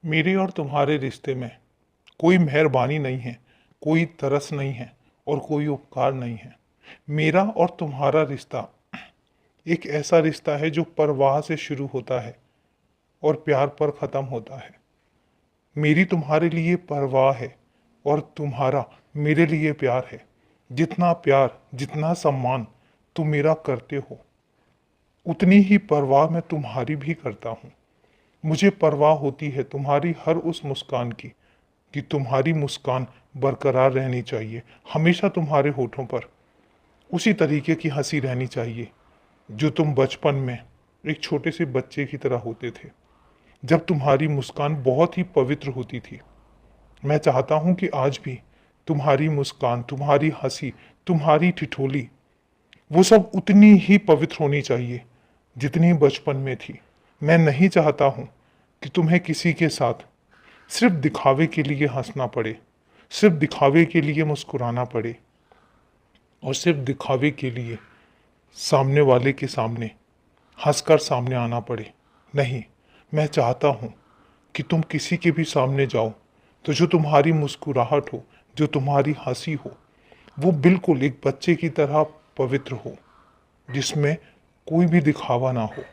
मेरे और तुम्हारे रिश्ते में कोई मेहरबानी नहीं है, कोई तरस नहीं है और कोई उपकार नहीं है। मेरा और तुम्हारा रिश्ता एक ऐसा रिश्ता है जो परवाह से शुरू होता है और प्यार पर ख़त्म होता है। मेरी तुम्हारे लिए परवाह है और तुम्हारा मेरे लिए प्यार है। जितना प्यार, जितना सम्मान तुम मेरा करते हो, उतनी ही परवाह मैं तुम्हारी भी करता हूँ। मुझे परवाह होती है तुम्हारी हर उस मुस्कान की, कि तुम्हारी मुस्कान बरकरार रहनी चाहिए। हमेशा तुम्हारे होठों पर उसी तरीके की हंसी रहनी चाहिए जो तुम बचपन में एक छोटे से बच्चे की तरह होते थे, जब तुम्हारी मुस्कान बहुत ही पवित्र होती थी। मैं चाहता हूँ कि आज भी तुम्हारी मुस्कान, तुम्हारी हंसी, तुम्हारी ठिठोली, वो सब उतनी ही पवित्र होनी चाहिए जितनी बचपन में थी। मैं नहीं चाहता हूँ कि तुम्हें किसी के साथ सिर्फ दिखावे के लिए हंसना पड़े, सिर्फ दिखावे के लिए मुस्कुराना पड़े और सिर्फ दिखावे के लिए सामने वाले के सामने हंसकर सामने आना पड़े। नहीं, मैं चाहता हूँ कि तुम किसी के भी सामने जाओ तो जो तुम्हारी मुस्कुराहट हो, जो तुम्हारी हंसी हो, वो बिल्कुल एक बच्चे की तरह पवित्र हो, जिसमें कोई भी दिखावा ना हो।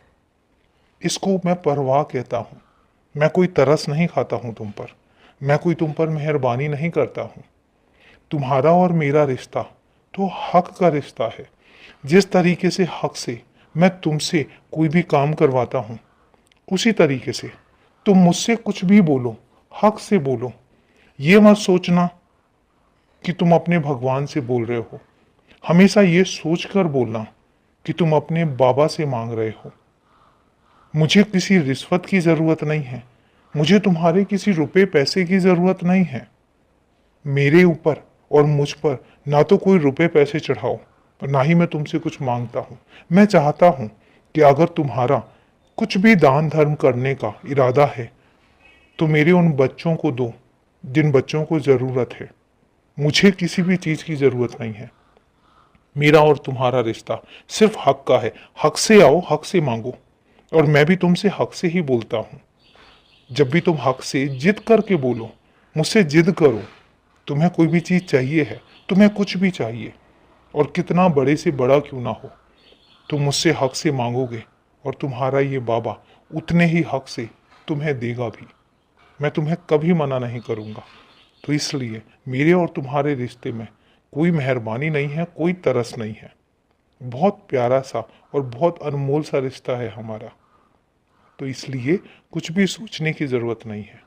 इसको मैं परवाह कहता हूँ। मैं कोई तरस नहीं खाता हूँ तुम पर, मैं कोई तुम पर मेहरबानी नहीं करता हूँ। तुम्हारा और मेरा रिश्ता तो हक का रिश्ता है। जिस तरीके से हक से मैं तुमसे कोई भी काम करवाता हूँ, उसी तरीके से तुम मुझसे कुछ भी बोलो, हक से बोलो। ये मत सोचना कि तुम अपने भगवान से बोल रहे हो। हमेशा ये सोचकर बोलना कि तुम अपने बाबा से मांग रहे हो। मुझे किसी रिश्वत की ज़रूरत नहीं है, मुझे तुम्हारे किसी रुपए पैसे की ज़रूरत नहीं है। मेरे ऊपर और मुझ पर ना तो कोई रुपए पैसे चढ़ाओ और ना ही मैं तुमसे कुछ मांगता हूँ। मैं चाहता हूँ कि अगर तुम्हारा कुछ भी दान धर्म करने का इरादा है तो मेरे उन बच्चों को दो जिन बच्चों को ज़रूरत है। मुझे किसी भी चीज़ की ज़रूरत नहीं है। मेरा और तुम्हारा रिश्ता सिर्फ हक का है। हक से आओ, हक से मांगो, और मैं भी तुमसे हक से ही बोलता हूँ। जब भी तुम हक से जिद करके बोलो, मुझसे जिद करो, तुम्हें कोई भी चीज़ चाहिए है, तुम्हें कुछ भी चाहिए, और कितना बड़े से बड़ा क्यों ना हो, तुम मुझसे हक से मांगोगे और तुम्हारा ये बाबा उतने ही हक से तुम्हें देगा भी। मैं तुम्हें कभी मना नहीं करूँगा। तो इसलिए मेरे और तुम्हारे रिश्ते में कोई मेहरबानी नहीं है, कोई तरस नहीं है। बहुत प्यारा सा और बहुत अनमोल सा रिश्ता है हमारा। तो इसलिए कुछ भी सोचने की ज़रूरत नहीं है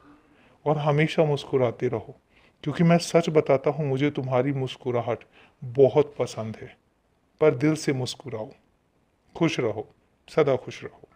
और हमेशा मुस्कुराते रहो, क्योंकि मैं सच बताता हूँ, मुझे तुम्हारी मुस्कुराहट बहुत पसंद है। पर दिल से मुस्कुराओ। खुश रहो, सदा खुश रहो।